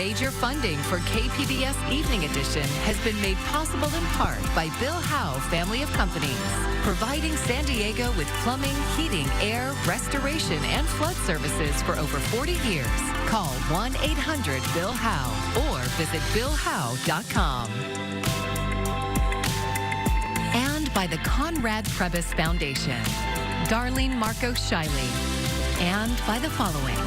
Major funding for KPBS Evening Edition has been made possible in part by Bill Howe Family of Companies, providing San Diego with plumbing, heating, air, restoration, and flood services for over 40 years. Call 1-800-BILL-HOWE or visit BillHowe.com. And by the Conrad Trebas Foundation, Darlene Marco Shiley, and by the following.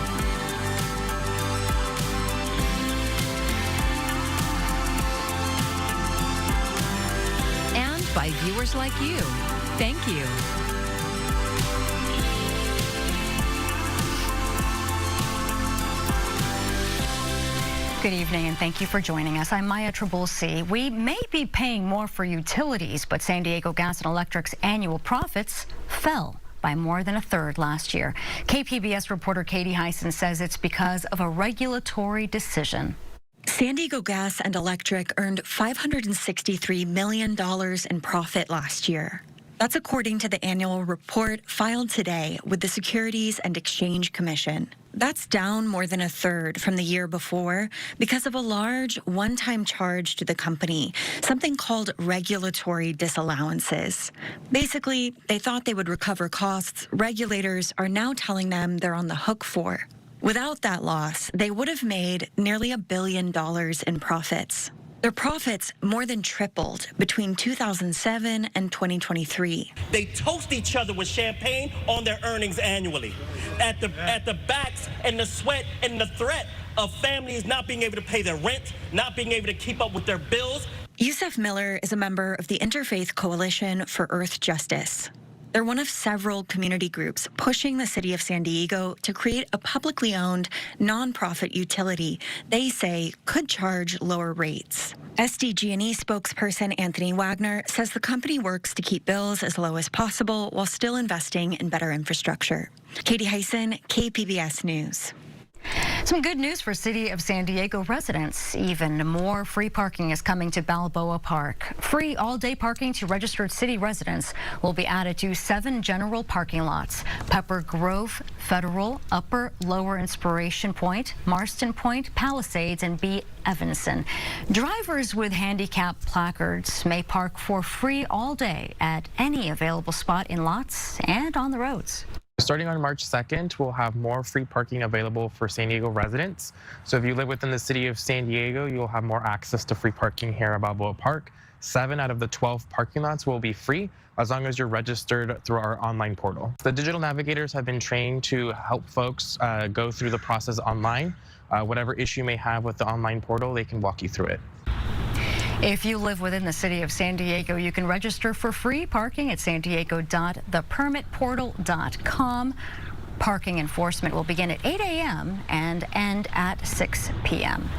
By viewers like you. Thank you. Good evening, and thank you for joining us. I'm Maya Trabulsi. We may be paying more for utilities, but San Diego Gas and Electric's annual profits fell by more than a third last year. KPBS reporter Katie Hyson says it's because of a regulatory decision. San Diego Gas and Electric earned $563 million in profit last year. That's according to the annual report filed today with the Securities and Exchange Commission. That's down more than a third from the year before because of a large one-time charge to the company, something called regulatory disallowances. Basically, they thought they would recover costs regulators are now telling them they're on the hook for. Without that loss, they would have made nearly $1 billion in profits. Their profits more than tripled between 2007 and 2023. They toast each other with champagne on their earnings annually. At the backs and the sweat and the threat of families not being able to pay their rent, not being able to keep up with their bills. Yusef Miller is a member of the Interfaith Coalition for Earth Justice. They're one of several community groups pushing the city of San Diego to create a publicly owned, nonprofit utility they say could charge lower rates. SDG&E spokesperson Anthony Wagner says the company works to keep bills as low as possible while still investing in better infrastructure. Katie Hyson, KPBS News. Some good news for City of San Diego residents. Even more free parking is coming to Balboa Park. Free all-day parking to registered city residents will be added to 7 general parking lots: Pepper Grove, Federal, Upper, Lower Inspiration Point, Marston Point, Palisades, and B. Evanston. Drivers with handicap placards may park for free all day at any available spot in lots and on the roads. Starting on March 2nd, we'll have more free parking available for San Diego residents. So if you live within the city of San Diego, you'll have more access to free parking here at Balboa Park. 7 out of the 12 parking lots will be free as long as you're registered through our online portal. The digital navigators have been trained to help folks go through the process online. Whatever issue you may have with the online portal, they can walk you through it. If you live within the city of San Diego, you can register for free parking at sandiego.thepermitportal.com. Parking enforcement will begin at 8 a.m. and end at 6 p.m.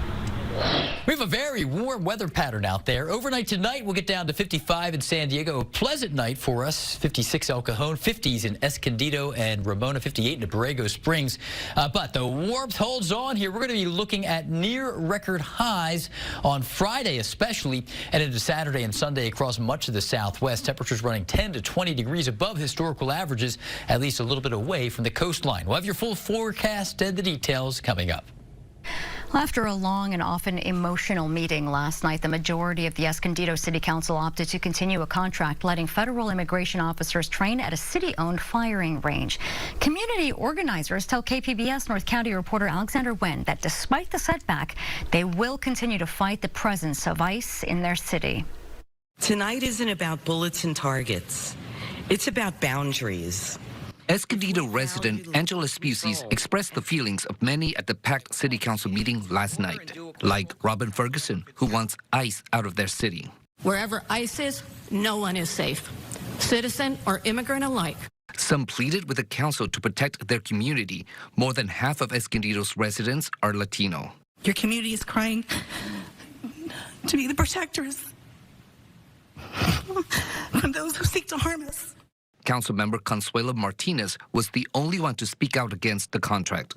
We have a very warm weather pattern out there. Overnight tonight, we'll get down to 55 in San Diego. A pleasant night for us. 56 El Cajon, 50s in Escondido and Ramona, 58 in Borrego Springs. But the warmth holds on here. We're going to be looking at near record highs on Friday especially, and into Saturday and Sunday across much of the southwest. Temperatures running 10 to 20 degrees above historical averages, at least a little bit away from the coastline. We'll have your full forecast and the details coming up. After a long and often emotional meeting last night, the majority of the Escondido City Council opted to continue a contract letting federal immigration officers train at a city-owned firing range. Community organizers tell KPBS North County reporter Alexander Wen that despite the setback, they will continue to fight the presence of ICE in their city. Tonight isn't about bullets and targets. It's about boundaries. Escondido resident Angela Spusis expressed the feelings of many at the packed city council meeting last night, like Robin Ferguson, who wants ICE out of their city. Wherever ICE is, no one is safe, citizen or immigrant alike. Some pleaded with the council to protect their community. More than half of Escondido's residents are Latino. Your community is crying to be the protectors from those who seek to harm us. Councilmember Consuelo Martinez was the only one to speak out against the contract.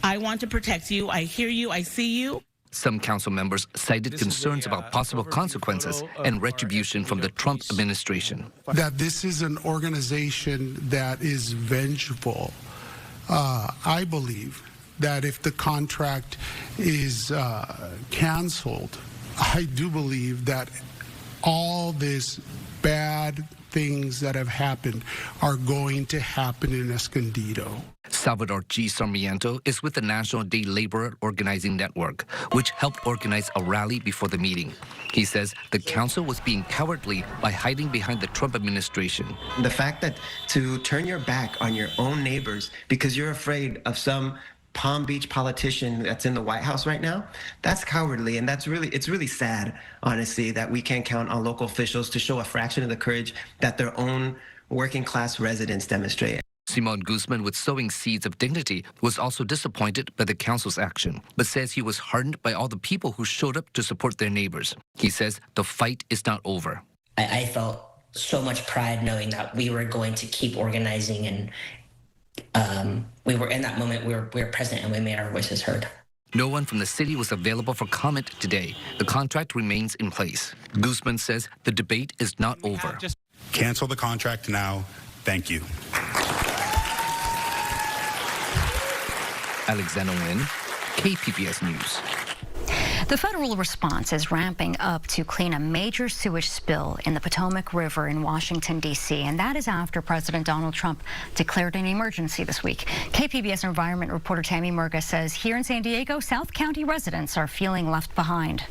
I want to protect you. I hear you. I see you. Some council members cited concerns about possible consequences and retribution from the Trump administration. That this is an organization that is vengeful. I believe that if the contract is canceled, I do believe that all this bad things that have happened are going to happen in Escondido. Salvador G. Sarmiento is with the National Day Laborer Organizing Network, which helped organize a rally before the meeting. He says the council was being cowardly by hiding behind the Trump administration. The fact that to turn your back on your own neighbors because you're afraid of some Palm Beach politician that's in the White House right now, that's cowardly, and it's really sad, honestly, that we can't count on local officials to show a fraction of the courage that their own working class residents demonstrate. Simon Guzman, with Sowing Seeds of Dignity, was also disappointed by the council's action, but says he was heartened by all the people who showed up to support their neighbors. He says the fight is not over. I felt so much pride knowing that we were going to keep organizing, and we were in that moment, we were present and we made our voices heard. No one from the city was available for comment today. The contract remains in place. Guzman says the debate is not over. Just cancel the contract now. Thank you. Alexander Nguyen, KPBS News. The federal response is ramping up to clean a major sewage spill in the Potomac River in Washington, D.C., and that is after President Donald Trump declared an emergency this week. KPBS environment reporter Tammy Murga says here in San Diego, South County residents are feeling left behind.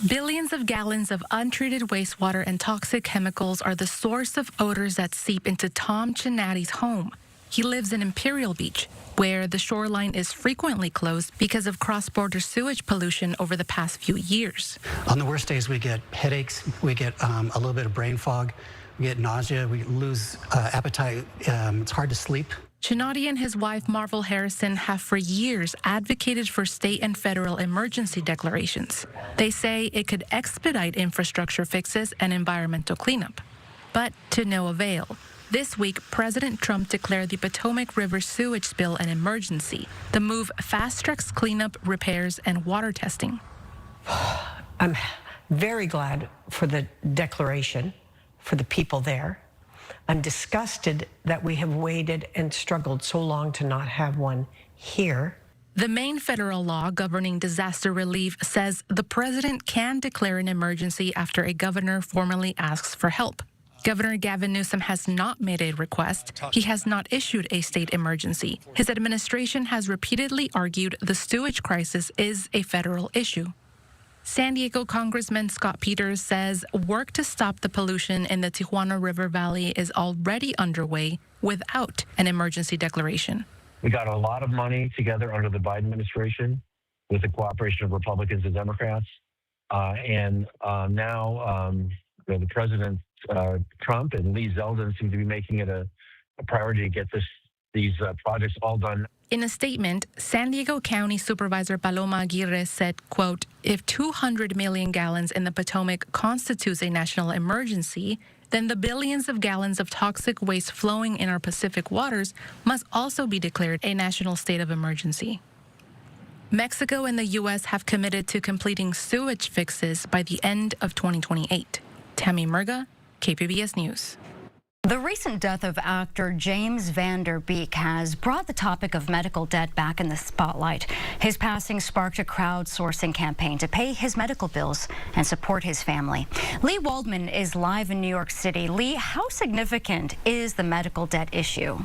Billions of gallons of untreated wastewater and toxic chemicals are the source of odors that seep into Tom Chinatti's home. He lives in Imperial Beach, where the shoreline is frequently closed because of cross-border sewage pollution over the past few years. On the worst days, we get headaches, we get a little bit of brain fog, we get nausea, we lose appetite, it's hard to sleep. Chinatti and his wife, Marvel Harrison, have for years advocated for state and federal emergency declarations. They say it could expedite infrastructure fixes and environmental cleanup, but to no avail. This week, President Trump declared the Potomac River sewage spill an emergency. The move fast-tracks cleanup, repairs, and water testing. I'm very glad for the declaration, for the people there. I'm disgusted that we have waited and struggled so long to not have one here. The main federal law governing disaster relief says the president can declare an emergency after a governor formally asks for help. Governor Gavin Newsom has not made a request. He has not issued a state emergency. His administration has repeatedly argued the sewage crisis is a federal issue. San Diego Congressman Scott Peters says work to stop the pollution in the Tijuana River Valley is already underway without an emergency declaration. We got a lot of money together under the Biden administration with the cooperation of Republicans and Democrats. Now the president, Trump and Lee Zeldin seem to be making it a priority to get these projects all done. In a statement, San Diego County Supervisor Paloma Aguirre said, quote, if 200 million gallons in the Potomac constitutes a national emergency, then the billions of gallons of toxic waste flowing in our Pacific waters must also be declared a national state of emergency. Mexico and the U.S. have committed to completing sewage fixes by the end of 2028. Tammy Murga, KPBS News. The recent death of actor James Van Der Beek has brought the topic of medical debt back in the spotlight. His passing sparked a crowdsourcing campaign to pay his medical bills and support his family. Lee Waldman is live in New York City. Lee, how significant is the medical debt issue?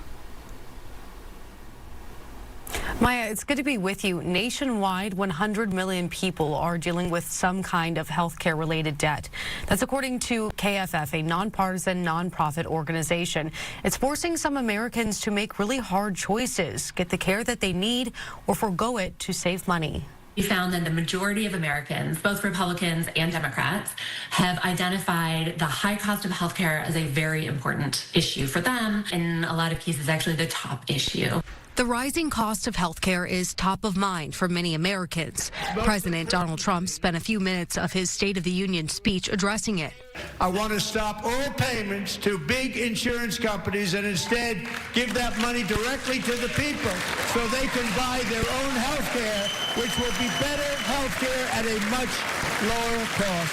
Maya, it's good to be with you. Nationwide, 100 million people are dealing with some kind of healthcare related debt. That's according to KFF, a nonpartisan nonprofit organization. It's forcing some Americans to make really hard choices, get the care that they need or forego it to save money. We found that the majority of Americans, both Republicans and Democrats, have identified the high cost of healthcare as a very important issue for them. In a lot of cases, actually the top issue. The rising cost of healthcare is top of mind for many Americans. President Donald Trump spent a few minutes of his State of the Union speech addressing it. I want to stop all payments to big insurance companies and instead give that money directly to the people so they can buy their own health care, which will be better health care at a much lower cost.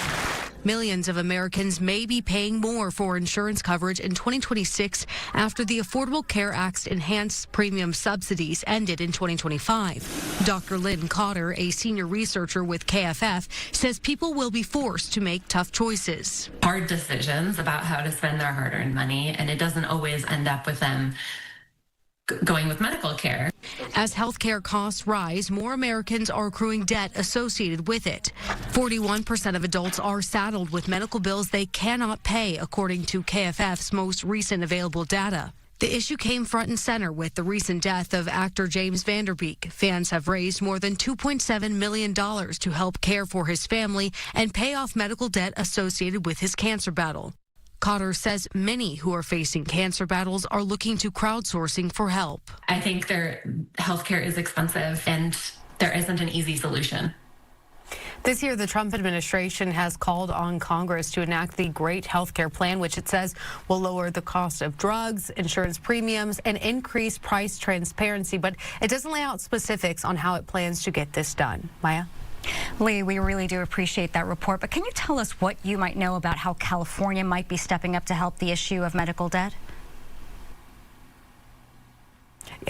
Millions of Americans may be paying more for insurance coverage in 2026 after the Affordable Care Act's enhanced premium subsidies ended in 2025. Dr. Lynn Cotter, a senior researcher with KFF, says people will be forced to make tough choices. Hard decisions about how to spend their hard-earned money, and it doesn't always end up with them going with medical care. As healthcare costs rise, more Americans are accruing debt associated with it. 41% of adults are saddled with medical bills they cannot pay, according to KFF's most recent available data. The issue came front and center with the recent death of actor James Van Der Beek. Fans have raised more than $2.7 million to help care for his family and pay off medical debt associated with his cancer battle. Cotter says many who are facing cancer battles are looking to crowdsourcing for help. I think their healthcare is expensive and there isn't an easy solution. This year, the Trump administration has called on Congress to enact the Great Healthcare Plan, which it says will lower the cost of drugs, insurance premiums, and increase price transparency. But it doesn't lay out specifics on how it plans to get this done. Maya? Lee, we really do appreciate that report, but can you tell us what you might know about how California might be stepping up to help the issue of medical debt?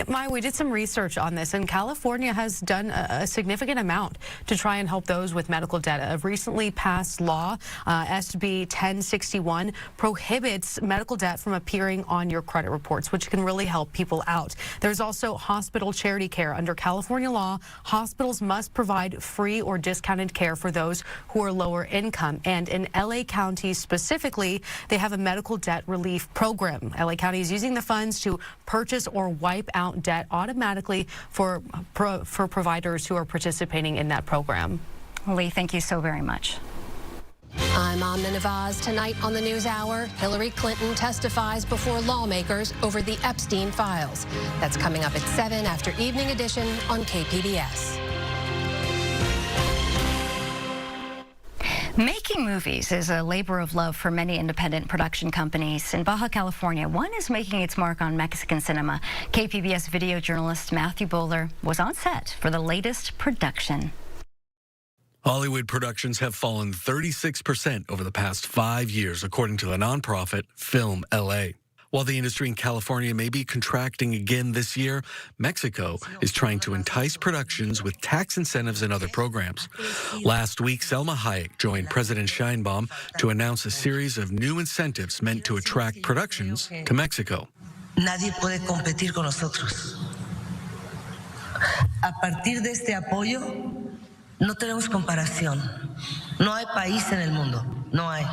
Maya, we did some research on this, and California has done a significant amount to try and help those with medical debt. A recently passed law, SB 1061, prohibits medical debt from appearing on your credit reports, which can really help people out. There's also hospital charity care. Under California law, hospitals must provide free or discounted care for those who are lower income. And in LA County specifically, they have a medical debt relief program. LA County is using the funds to purchase or wipe out debt automatically for providers who are participating in that program. Lee, thank you so very much. I'm Amna Nawaz. Tonight on the NewsHour, Hillary Clinton testifies before lawmakers over the Epstein files. That's coming up at 7 after Evening Edition on KPBS. Making movies is a labor of love for many independent production companies. In Baja California, one is making its mark on Mexican cinema. KPBS video journalist Matthew Bowler was on set for the latest production. Hollywood productions have fallen 36% over the past 5 years, according to the nonprofit Film LA. While the industry in California may be contracting again this year, Mexico is trying to entice productions with tax incentives and other programs. Last week, Selma Hayek joined President Sheinbaum to announce a series of new incentives meant to attract productions to Mexico. Nadie puede competir con nosotros. A partir de este apoyo, no tenemos comparación. No hay país en el mundo, no hay,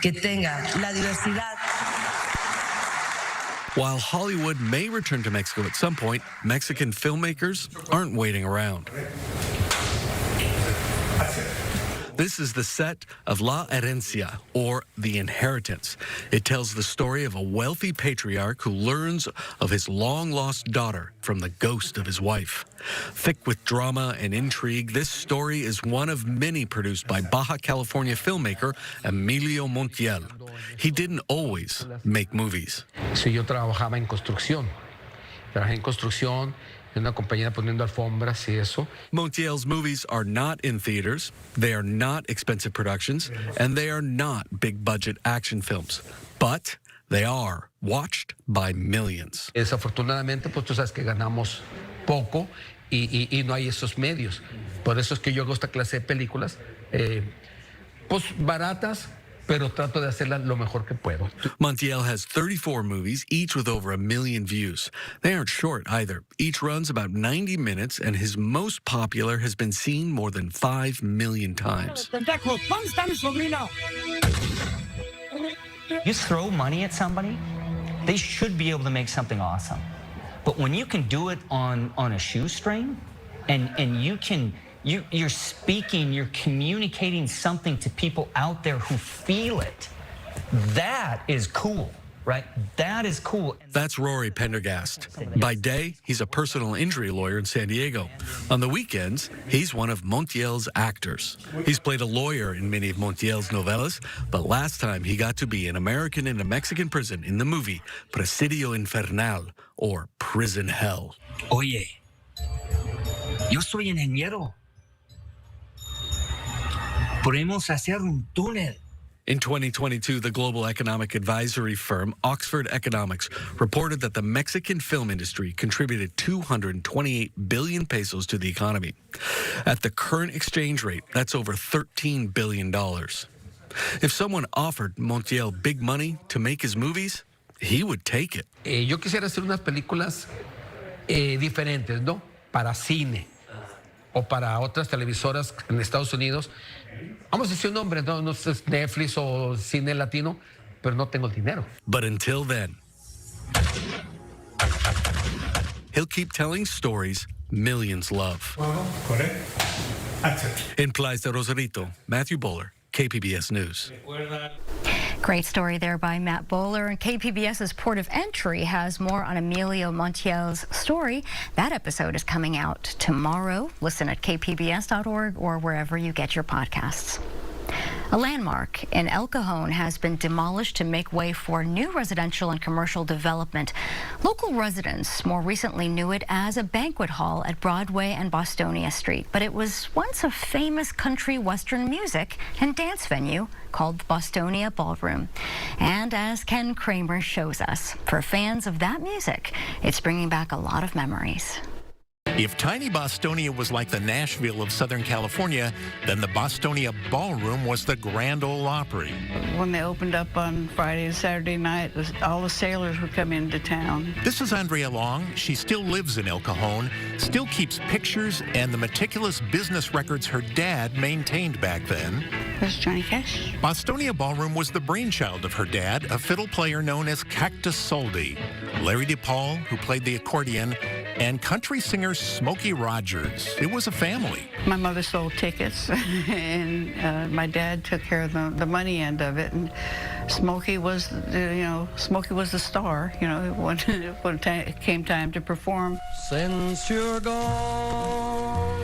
que tenga la diversidad. While Hollywood may return to Mexico at some point, Mexican filmmakers aren't waiting around. This is the set of La Herencia, or The Inheritance. It tells the story of a wealthy patriarch who learns of his long-lost daughter from the ghost of his wife. Thick with drama and intrigue, this story is one of many produced by Baja California filmmaker Emilio Montiel. He didn't always make movies. Sí, yo trabajaba en construcción. Trabajé en construcción. En una compañía poniendo alfombras y eso. Montiel's movies are not in theaters, they are not expensive productions, and they are not big-budget action films. But they are watched by millions. Desafortunadamente, pues tú sabes que ganamos poco y no hay esos medios. Por eso es que yo hago esta clase de películas, pues baratas, pero trato de hacerla lo mejor que puedo. Montiel has 34 movies, each with over 1 million views. They aren't short either. Each runs about 90 minutes, and his most popular has been seen more than 5 million times. You throw money at somebody, they should be able to make something awesome. But when you can do it on a shoestring, and you're speaking, you're communicating something to people out there who feel it. That is cool, right? That is cool. That's Rory Pendergast. By day, he's a personal injury lawyer in San Diego. On the weekends, he's one of Montiel's actors. He's played a lawyer in many of Montiel's novellas, but last time he got to be an American in a Mexican prison in the movie Presidio Infernal, or Prison Hell. Oye, yo soy ingeniero. Podemos hacer un túnel. In 2022, the global economic advisory firm Oxford Economics reported that the Mexican film industry contributed 228 billion pesos to the economy. At the current exchange rate, that's over $13 billion. If someone offered Montiel big money to make his movies, he would take it. Yo quisiera hacer unas películas diferentes, ¿no? Para cine o para otras televisoras en Estados Unidos. Vamos a decir un nombre, no es Netflix o cine latino, pero no tengo el dinero. But until then, he'll keep telling stories millions love. In Playa de Rosarito, Matthew Bowler, KPBS News. Great story there by Matt Bowler. And KPBS's Port of Entry has more on Emilio Montiel's story. That episode is coming out tomorrow. Listen at kpbs.org or wherever you get your podcasts. A landmark in El Cajon has been demolished to make way for new residential and commercial development. Local residents more recently knew it as a banquet hall at Broadway and Bostonia Street, but it was once a famous country western music and dance venue called the Bostonia Ballroom. And as Ken Kramer shows us, for fans of that music, it's bringing back a lot of memories. If tiny Bostonia was like the Nashville of Southern California, then the Bostonia Ballroom was the Grand Ole Opry. When they opened up on Friday and Saturday night, all the sailors would come into town. This is Andrea Long. She still lives in El Cajon, still keeps pictures and the meticulous business records her dad maintained back then. There's Johnny Cash. Bostonia Ballroom was the brainchild of her dad, a fiddle player known as Cactus Soldi, Larry DePaul, who played the accordion, and country singer Smokey Rogers. It was a family. My mother sold tickets, and my dad took care of the money end of it. And Smokey was, Smokey was the star. When it came time to perform. Since you're gone,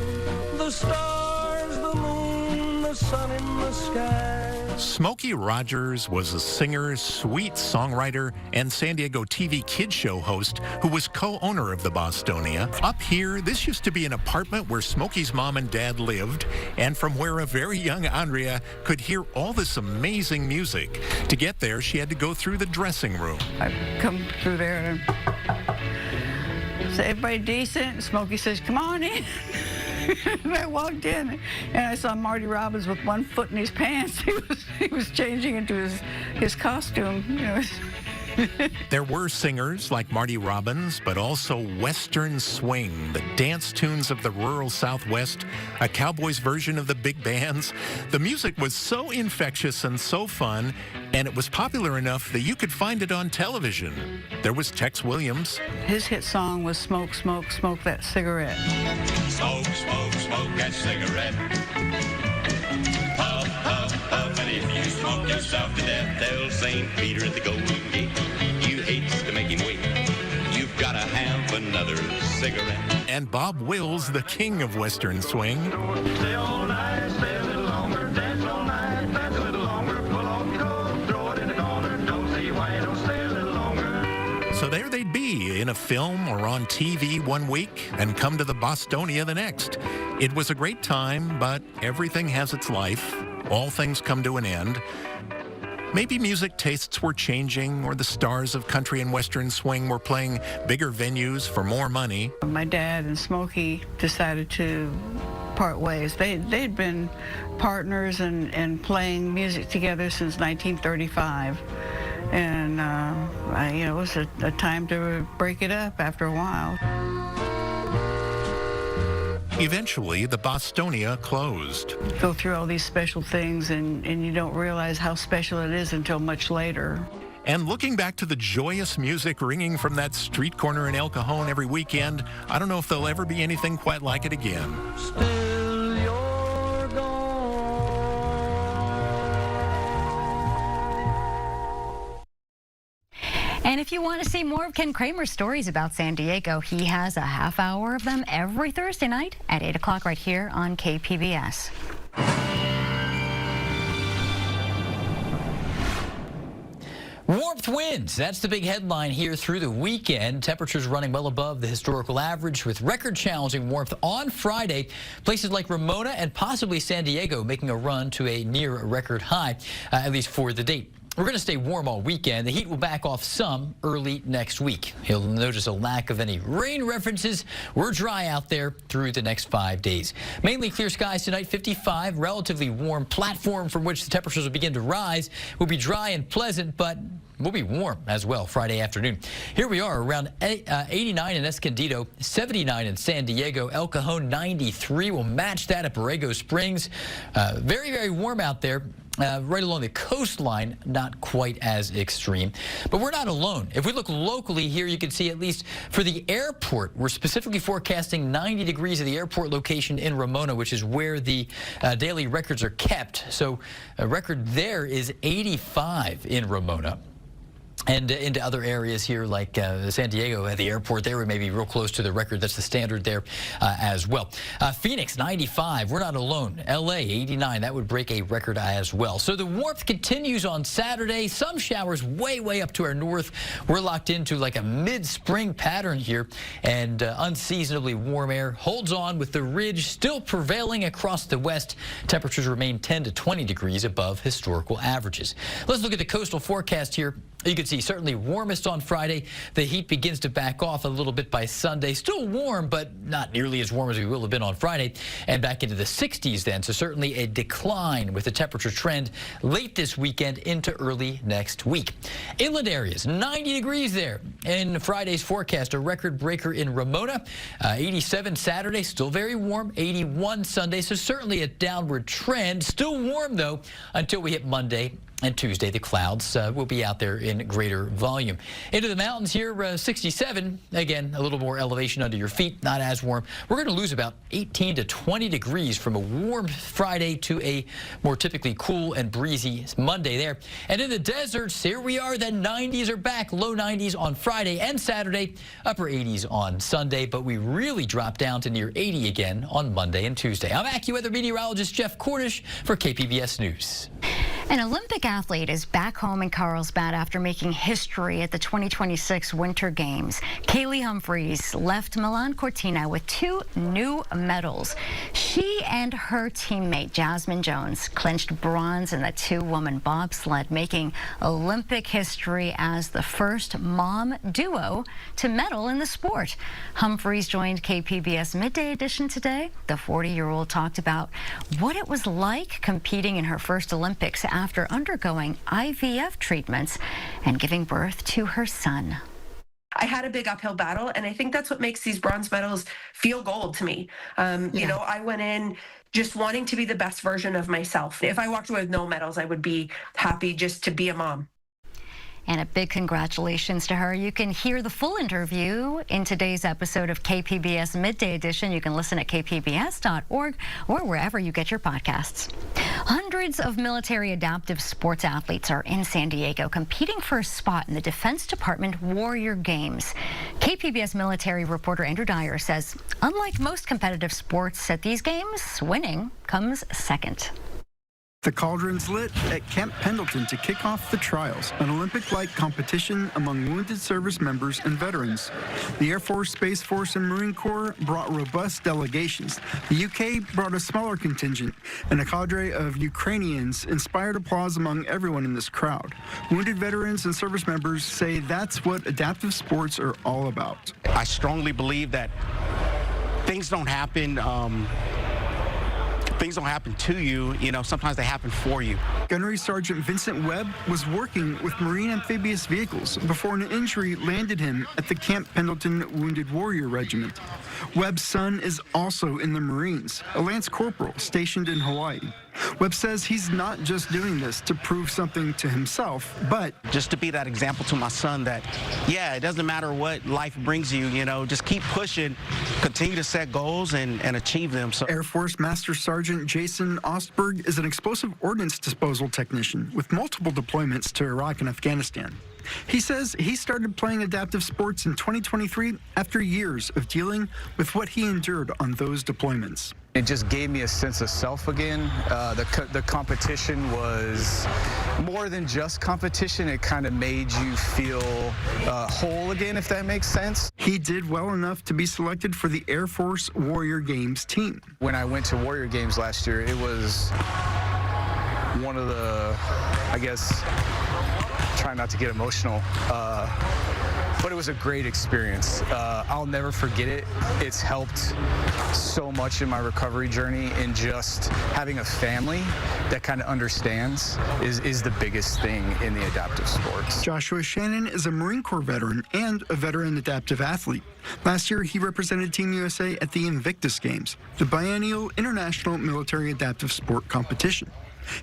the stars, the moon, the sun in the sky. Smokey Rogers was a singer, sweet songwriter, and San Diego TV kid show host who was co-owner of the Bostonia. Up here, this used to be an apartment where Smokey's mom and dad lived, and from where a very young Andrea could hear all this amazing music. To get there, she had to go through the dressing room. I come through there and say, everybody decent? Smokey says, come on in. And I walked in, and I saw Marty Robbins with one foot in his pants. He was changing into his costume. There were singers like Marty Robbins, but also Western swing, the dance tunes of the rural Southwest, a Cowboys version of the big bands. The music was so infectious and so fun, and it was popular enough that you could find it on television. There was Tex Williams. His hit song was Smoke, Smoke, Smoke That Cigarette. Smoke, smoke, smoke that cigarette. Puff, puff, puff, and if you smoke yourself to death, tell St. Peter at the Golden Gate, you hates to make him wait. You've got to have another cigarette. And Bob Wills, the king of Western swing. Stay all night, stay a little longer, dance all night, dance a little longer, pull off your coat, throw it in the corner, don't see why you don't stay a little longer. So there they'd be in a film or on TV one week and come to the Bostonia the next. It was a great time, but everything has its life. All things come to an end. Maybe music tastes were changing, or the stars of country and western swing were playing bigger venues for more money. My dad and Smokey decided to part ways. They'd been partners and playing music together since 1935. And it was a time to break it up after a while. Eventually, the Bostonia closed. You go through all these special things, and you don't realize how special it is until much later. And looking back to the joyous music ringing from that street corner in El Cajon every weekend, I don't know if there'll ever be anything quite like it again. Still you're gone. And if you want to see more of Ken Kramer's stories about San Diego, he has a half hour of them every Thursday night at 8 o'clock right here on KPBS. Warmth wins. That's the big headline here through the weekend. Temperatures running well above the historical average with record challenging warmth on Friday. Places like Ramona and possibly San Diego making a run to a near record high, at least for the date. We're going to stay warm all weekend. The heat will back off some early next week. You'll notice a lack of any rain references. We're dry out there through the next 5 days. Mainly clear skies tonight, 55, relatively warm platform from which the temperatures will begin to rise. Will be dry and pleasant, but will be warm as well Friday afternoon. Here we are around 89 in Escondido, 79 in San Diego, El Cajon 93 will match that at Borrego Springs. Very, very warm out there. Right along the coastline, not quite as extreme. But we're not alone. If we look locally here, you can see at least for the airport, we're specifically forecasting 90 degrees at the airport location in Ramona, which is where the daily records are kept. So a record there is 85 in Ramona. And into other areas here like San Diego at the airport there, we may be real close to the record. That's the standard there as well. Phoenix, 95. We're not alone. LA, 89. That would break a record as well. So the warmth continues on Saturday. Some showers way up to our north. We're locked into like a mid-spring pattern here. And unseasonably warm air holds on with the ridge still prevailing across the west. Temperatures remain 10 to 20 degrees above historical averages. Let's look at the coastal forecast here. You can see certainly warmest on Friday. The heat begins to back off a little bit by Sunday. Still warm, but not nearly as warm as we will have been on Friday. And back into the 60s then. So certainly a decline with the temperature trend late this weekend into early next week. Inland areas, 90 degrees there. In Friday's forecast, a record breaker in Ramona. 87 Saturday, still very warm. 81 Sunday, so certainly a downward trend. Still warm, though, until we hit Monday. And Tuesday, the clouds will be out there in greater volume. Into the mountains here, 67. Again, a little more elevation under your feet, not as warm. We're going to lose about 18 to 20 degrees from a warm Friday to a more typically cool and breezy Monday there. And in the deserts, here we are. The 90s are back. Low 90s on Friday and Saturday. Upper 80s on Sunday. But we really drop down to near 80 again on Monday and Tuesday. I'm AccuWeather meteorologist Jeff Cornish for KPBS News. An Olympic athlete is back home in Carlsbad after making history at the 2026 Winter Games. Kaylee Humphreys left Milan Cortina with 2 new medals. She and her teammate Jasmine Jones clinched bronze in the 2-woman bobsled, making Olympic history as the first mom duo to medal in the sport. Humphreys joined KPBS Midday Edition today. The 40-year-old talked about what it was like competing in her first Olympics after undergoing IVF treatments and giving birth to her son. I had a big uphill battle, and I think that's what makes these bronze medals feel gold to me. You know, I went in just wanting to be the best version of myself. If I walked away with no medals, I would be happy just to be a mom. And a big congratulations to her. You can hear the full interview in today's episode of KPBS Midday Edition. You can listen at kpbs.org or wherever you get your podcasts. Hundreds of military adaptive sports athletes are in San Diego competing for a spot in the Defense Department Warrior Games. KPBS military reporter Andrew Dyer says, unlike most competitive sports at these games, winning comes second. The cauldron's lit at Camp Pendleton to kick off the trials, an Olympic-like competition among wounded service members and veterans. The Air Force, Space Force, and Marine Corps brought robust delegations. The UK brought a smaller contingent, and a cadre of Ukrainians inspired applause among everyone in this crowd. Wounded veterans and service members say that's what adaptive sports are all about. I strongly believe that things don't happen to you, you know, sometimes they happen for you. Gunnery Sergeant Vincent Webb was working with Marine amphibious vehicles before an injury landed him at the Camp Pendleton Wounded Warrior Regiment. Webb's son is also in the Marines, a Lance Corporal stationed in Hawaii. Webb says he's not just doing this to prove something to himself, but just to be that example to my son that, yeah, it doesn't matter what life brings you, you know, just keep pushing, continue to set goals and achieve them. So Air Force Master Sergeant Jason Ostberg is an explosive ordnance disposal technician with multiple deployments to Iraq and Afghanistan. He says he started playing adaptive sports in 2023 after years of dealing with what he endured on those deployments. It just gave me a sense of self again. The competition was more than just competition. It kind of made you feel whole again, if that makes sense. He did well enough to be selected for the Air Force Warrior Games team. When I went to Warrior Games last year, it was one of the, I guess, try not to get emotional, but it was a great experience. I'll never forget it. It's helped so much in my recovery journey, and just having a family that kind of understands is the biggest thing in the adaptive sports. Joshua Shannon is a Marine Corps veteran and a veteran adaptive athlete. Last year, he represented Team USA at the Invictus Games, the biennial international military adaptive sport competition.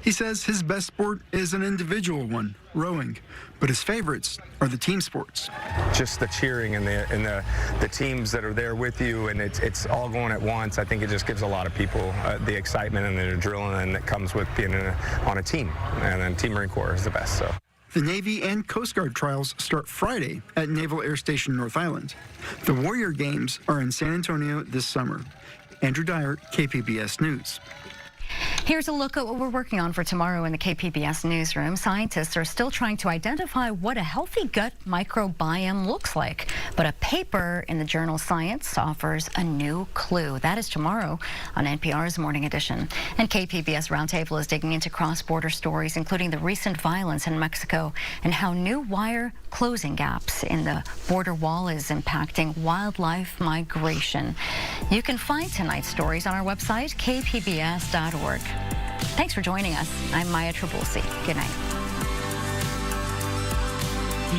He says his best sport is an individual one, rowing, but his favorites are the team sports. Just the cheering and the teams that are there with you, and it's all going at once. I think it just gives a lot of people the excitement and the adrenaline that comes with being on a team, and then Team Marine Corps is the best. So. The Navy and Coast Guard trials start Friday at Naval Air Station North Island. The Warrior Games are in San Antonio this summer. Andrew Dyer, KPBS News. Here's a look at what we're working on for tomorrow in the KPBS newsroom. Scientists are still trying to identify what a healthy gut microbiome looks like, but a paper in the journal Science offers a new clue. That is tomorrow on NPR's Morning Edition. And KPBS Roundtable is digging into cross-border stories, including the recent violence in Mexico and how new wire closing gaps in the border wall is impacting wildlife migration. You can find tonight's stories on our website, kpbs.org. Thanks for joining us. I'm Maya Trabulsi. Good night.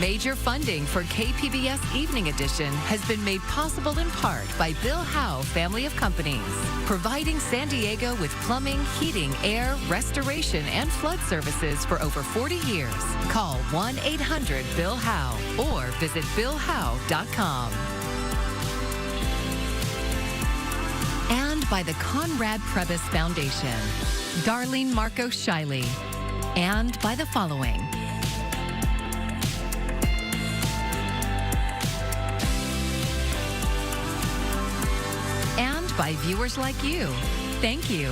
Major funding for KPBS Evening Edition has been made possible in part by Bill Howe Family of Companies, providing San Diego with plumbing, heating, air, restoration, and flood services for over 40 years. Call 1-800-BILL-HOWE or visit BillHowe.com. And by the Conrad Prebys Foundation, Darlene Marco Shiley, and by the following. And by viewers like you. Thank you.